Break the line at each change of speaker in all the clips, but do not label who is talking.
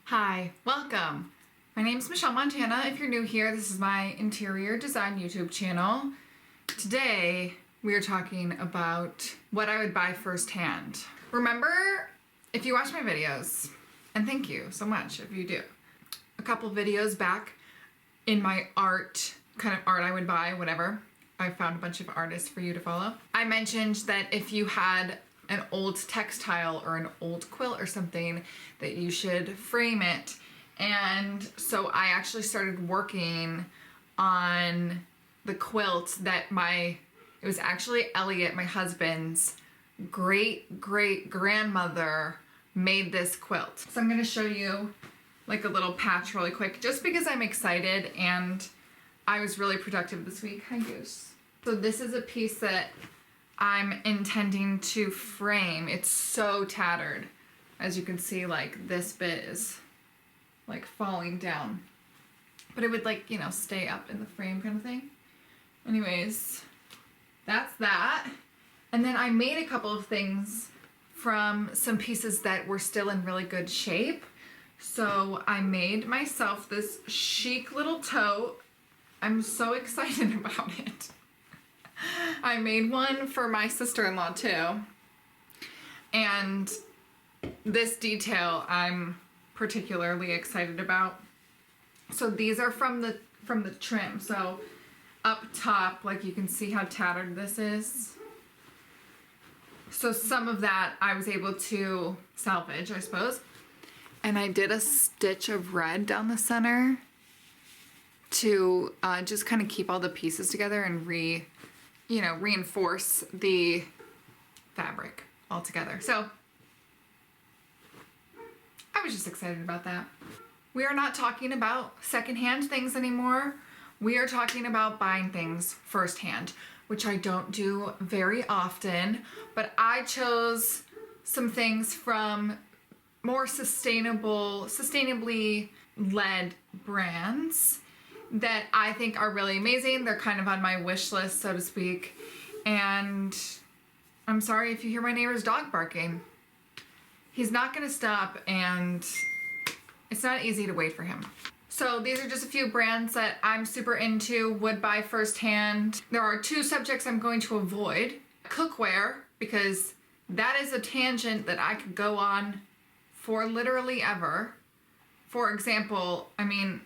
Hi, welcome. My name is Michelle Montana. If you're new here, this is my interior design YouTube channel. Today, we are talking about what I would buy firsthand. Remember, if you watch my videos, and thank you so much if you do, a couple videos back in my art, kind of art I would buy, whatever, I found a bunch of artists for you to follow. I mentioned that if you had an old textile or an old quilt or something, that you should frame it. And so I actually started working on the quilt that it was actually Elliot, my husband's great-great-grandmother made this quilt. So I'm gonna show you like a little patch really quick, just because I'm excited and I was really productive this week. Hi, Goose. So this is a piece that I'm intending to frame. It's so tattered. As you can see, like this bit is like falling down. But it would like, you know, stay up in the frame kind of thing. Anyways, that's that. And then I made a couple of things from some pieces that were still in really good shape. So I made myself this chic little tote. I'm so excited about it. I made one for my sister-in-law too. And this detail I'm particularly excited about. So these are from the trim. So up top, like you can see how tattered this is. So some of that I was able to salvage, I suppose. And I did a stitch of red down the center to just kind of keep all the pieces together and reinforce the fabric all together. So I was just excited about that. We are not talking about secondhand things anymore. We are talking about buying things firsthand, which I don't do very often, but I chose some things from more sustainably led brands that I think are really amazing. They're kind of on my wish list, so to speak. And I'm sorry if you hear my neighbor's dog barking. He's not gonna stop, and it's not easy to wait for him. So these are just a few brands that I'm super into, would buy firsthand. There are two subjects I'm going to avoid. Cookware, because that is a tangent that I could go on for literally ever. For example, I mean,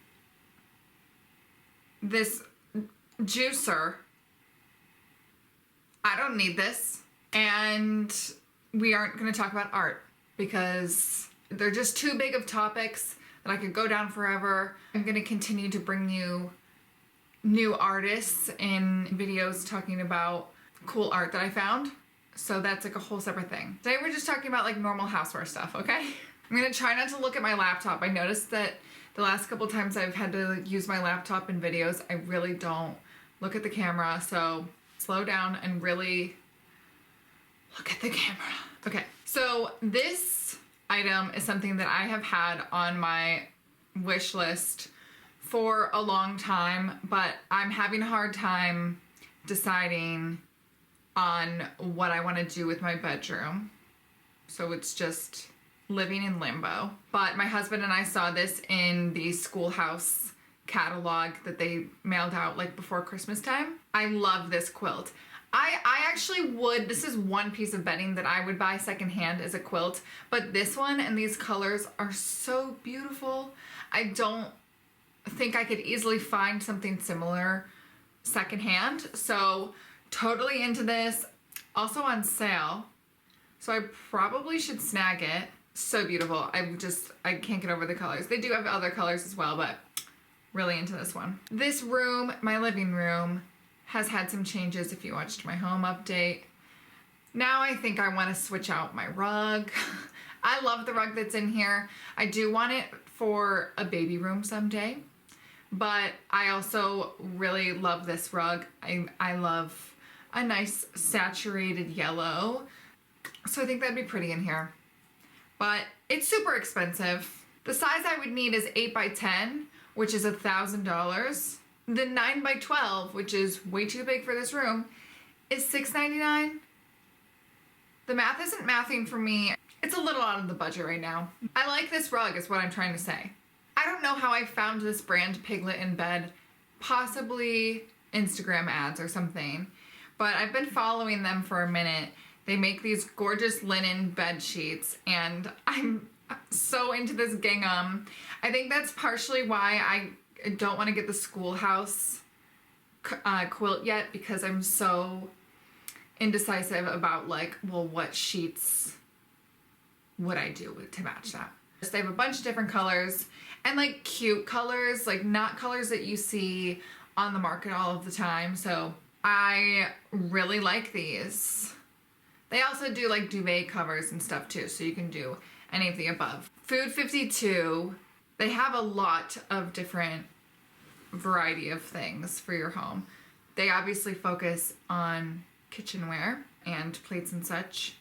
this juicer, I don't need this. And we aren't going to talk about art because they're just too big of topics that I could go down forever. I'm going to continue to bring you new artists in videos talking about cool art that I found. So that's like a whole separate thing. Today we're just talking about like normal houseware stuff, okay? I'm going to try not to look at my laptop. I noticed that the last couple times I've had to use my laptop in videos, I really don't look at the camera. So slow down and really look at the camera. Okay, so this item is something that I have had on my wish list for a long time, but I'm having a hard time deciding on what I want to do with my bedroom. So it's just living in limbo. But my husband and I saw this in the Schoolhouse catalog that they mailed out like before Christmas time. I love this quilt. I actually would, this is one piece of bedding that I would buy secondhand as a quilt, but this one and these colors are so beautiful. I don't think I could easily find something similar secondhand, so totally into this. Also on sale, so I probably should snag it. So beautiful. I can't get over the colors. They do have other colors as well, but really into this one. This room, my living room, has had some changes if you watched my home update. Now I think I want to switch out my rug. I love the rug that's in here. I do want it for a baby room someday, but I also really love this rug. I love a nice saturated yellow, so I think that'd be pretty in here. But it's super expensive. The size I would need is 8 by 10, which is $1,000. The 9 by 12, which is way too big for this room, is $6.99. The math isn't mathing for me. It's a little out of the budget right now. I like this rug is what I'm trying to say. I don't know how I found this brand, Piglet in Bed, possibly Instagram ads or something, but I've been following them for a minute. They make these gorgeous linen bed sheets, and I'm so into this gingham. I think that's partially why I don't want to get the schoolhouse quilt yet, because I'm so indecisive about like, well, what sheets would I do to match that? They have a bunch of different colors and like cute colors, like not colors that you see on the market all of the time. So I really like these. They also do like duvet covers and stuff too, so you can do any of the above. Food 52, they have a lot of different variety of things for your home. They obviously focus on kitchenware and plates and such,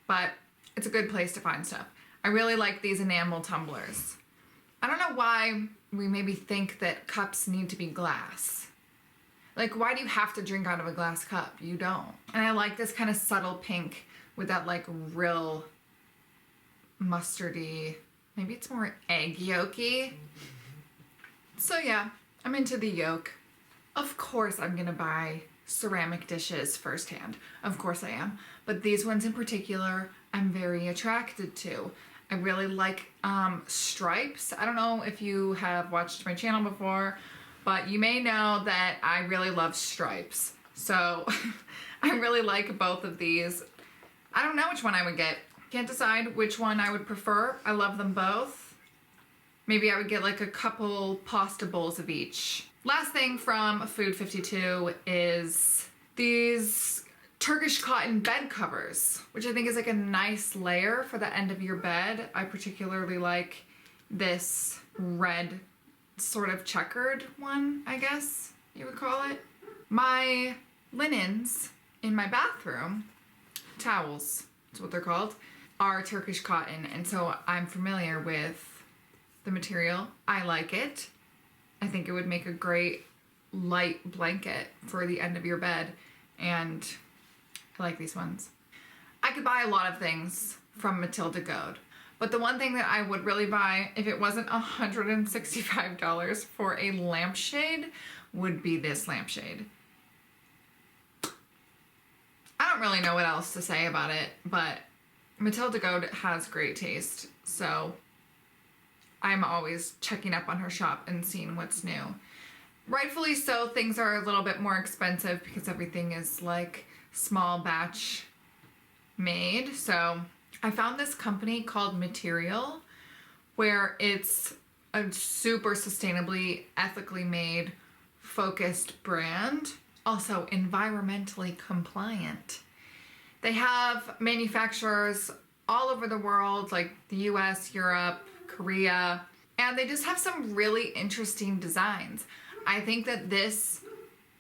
but it's a good place to find stuff. I really like these enamel tumblers. I don't know why we maybe think that cups need to be glass. Like, why do you have to drink out of a glass cup? You don't. And I like this kind of subtle pink with that like real mustardy, maybe it's more egg yolky. So yeah, I'm into the yolk. Of course I'm gonna buy ceramic dishes firsthand. Of course I am. But these ones in particular, I'm very attracted to. I really like stripes. I don't know if you have watched my channel before, but you may know that I really love stripes. So I really like both of these. I don't know which one I would get. Can't decide which one I would prefer. I love them both. Maybe I would get like a couple pasta bowls of each. Last thing from Food 52 is these Turkish cotton bed covers, which I think is like a nice layer for the end of your bed. I particularly like this red sort of checkered one, I guess you would call it. My linens in my bathroom, towels, that's what they're called, are Turkish cotton, and so I'm familiar with the material. I like it. I think it would make a great light blanket for the end of your bed, and I like these ones. I could buy a lot of things from Matilda Goad, but the one thing that I would really buy if it wasn't $165 for a lampshade would be this lampshade. I don't really know what else to say about it, but Matilda Goad has great taste, so I'm always checking up on her shop and seeing what's new. Rightfully so, things are a little bit more expensive because everything is like small batch made. So I found this company called Material, where it's a super sustainably, ethically made, focused brand, also environmentally compliant. They have manufacturers all over the world, like the US, Europe, Korea, and they just have some really interesting designs. I think that this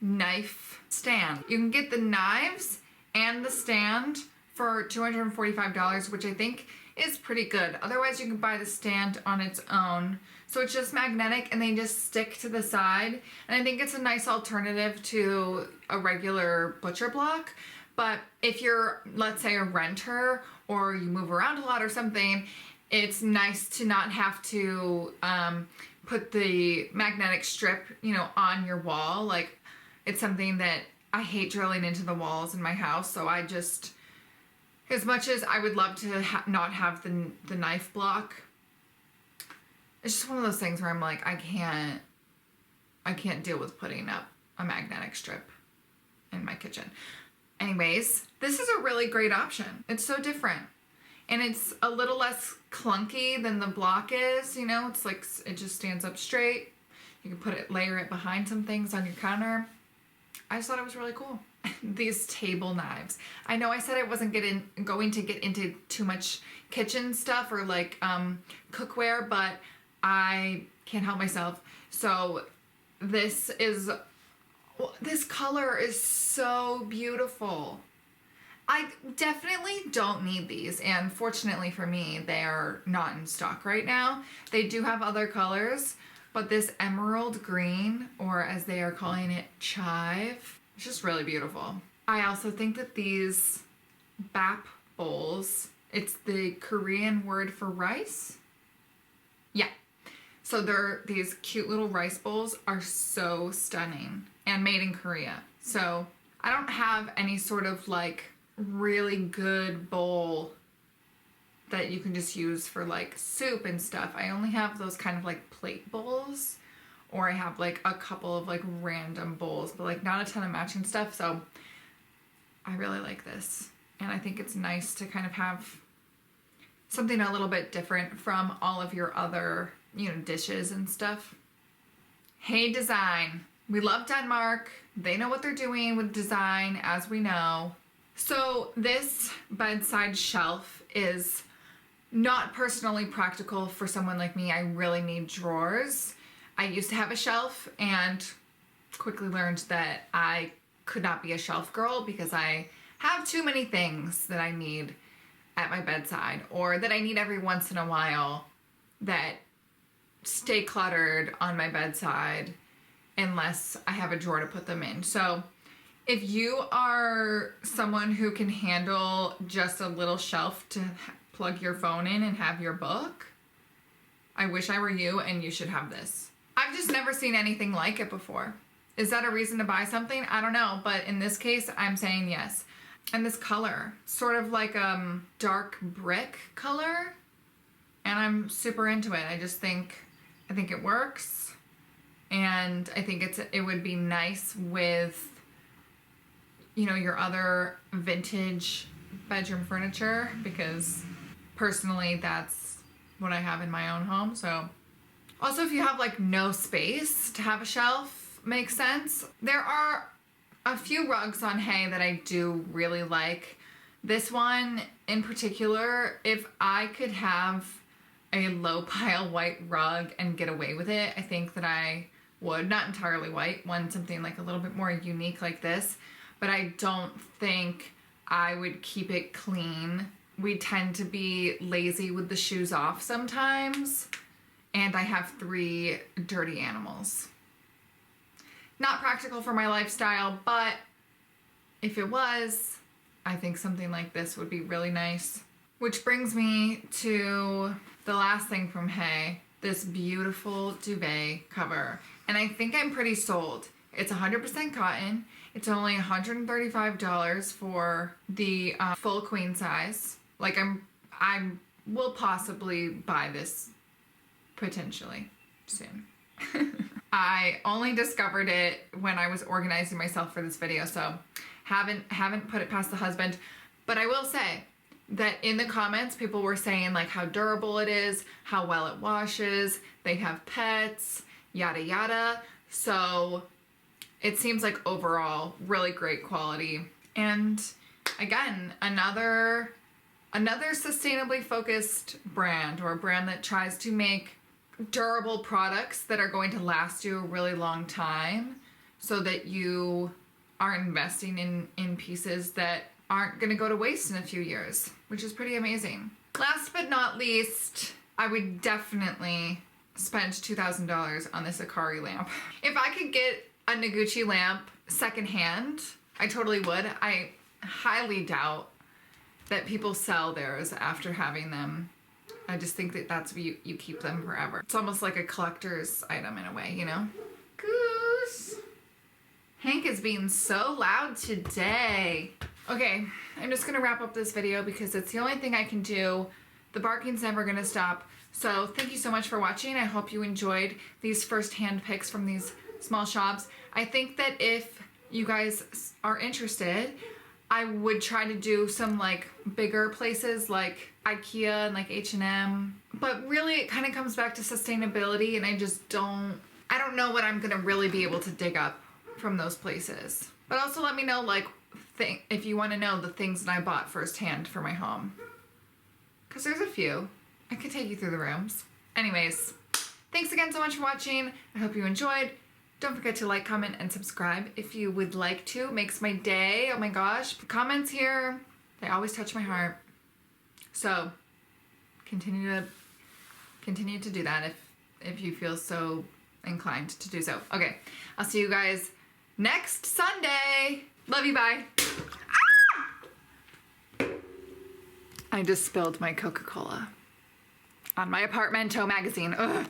knife stand, you can get the knives and the stand for $245, which I think is pretty good. Otherwise, you can buy the stand on its own. So it's just magnetic and they just stick to the side. And I think it's a nice alternative to a regular butcher block. But if you're, let's say, a renter or you move around a lot or something, it's nice to not have to put the magnetic strip, you know, on your wall. Like, it's something that I hate drilling into the walls in my house. So I just, as much as I would love to not have the knife block, it's just one of those things where I'm like, I can't deal with putting up a magnetic strip in my kitchen. Anyways, this is a really great option. It's so different. And it's a little less clunky than the block is, you know? It's like, it just stands up straight. You can put it, layer it behind some things on your counter. I just thought it was really cool. These table knives. I know I said I wasn't going to get into too much kitchen stuff or like cookware, but I can't help myself. So this color is so beautiful. I definitely don't need these, and fortunately for me, they are not in stock right now. They do have other colors, but this emerald green, or as they are calling it, chive, it's just really beautiful. I also think that these BAP bowls It's the Korean word for rice. Yeah. So these cute little rice bowls are so stunning and made in Korea. So I don't have any sort of like really good bowl that you can just use for like soup and stuff. I only have those kind of like plate bowls, or I have like a couple of like random bowls, but like not a ton of matching stuff. So I really like this. And I think it's nice to kind of have something a little bit different from all of your other, you know, dishes and stuff. Hey Design. We love Denmark. They know what they're doing with design, as we know. So this bedside shelf is not personally practical for someone like me. I really need drawers. I used to have a shelf and quickly learned that I could not be a shelf girl because I have too many things that I need at my bedside, or that I need every once in a while, that stay cluttered on my bedside unless I have a drawer to put them in. So if you are someone who can handle just a little shelf to plug your phone in and have your book, I wish I were you, and you should have this. I've just never seen anything like it before. Is that a reason to buy something? I don't know, but in this case, I'm saying yes. And this color, sort of like dark brick color, and I'm super into it. I think it works, and I think it would be nice with, you know, your other vintage bedroom furniture, because personally that's what I have in my own home. So also, if you have like no space to have a shelf, makes sense. There are a few rugs on Hay that I do really like. This one in particular, if I could have a low pile white rug and get away with it, I think that I would. Not entirely white, something like a little bit more unique like this, but I don't think I would keep it clean. We tend to be lazy with the shoes off sometimes, and I have 3 dirty animals. Not practical for my lifestyle, but if it was, I think something like this would be really nice. Which brings me to the last thing from Hay, this beautiful duvet cover. And I think I'm pretty sold. It's 100% cotton. It's only $135 for the full queen size. Like I will possibly buy this potentially soon. I only discovered it when I was organizing myself for this video, so haven't put it past the husband. But I will say that in the comments, people were saying like how durable it is, how well it washes, they have pets, yada yada. So it seems like overall really great quality. And again, another sustainably focused brand, or a brand that tries to make durable products that are going to last you a really long time, so that you are investing in pieces that aren't going to go to waste in a few years, which is pretty amazing. Last but not least, I would definitely spend $2,000 on this Akari lamp. If I could get a Noguchi lamp secondhand, I totally would. I highly doubt that people sell theirs after having them. I just think that that's you keep them forever. It's almost like a collector's item in a way, you know? Goose! Hank is being so loud today. Okay, I'm just gonna wrap up this video because it's the only thing I can do. The barking's never gonna stop. So thank you so much for watching. I hope you enjoyed these first-hand picks from these small shops. I think that if you guys are interested, I would try to do some like bigger places like IKEA and like H&M. But really it kind of comes back to sustainability, and I don't know what I'm gonna really be able to dig up from those places. But also let me know like if you want to know the things that I bought firsthand for my home, because there's a few. I could take you through the rooms. Anyways, thanks again so much for watching. I hope you enjoyed. Don't forget to like, comment, and subscribe if you would like to. It makes my day. Oh my gosh. The comments here, they always touch my heart. So continue to do that if you feel so inclined to do so. Okay, I'll see you guys next Sunday. Love you, bye. I just spilled my Coca-Cola on my Apartmento magazine. Ugh.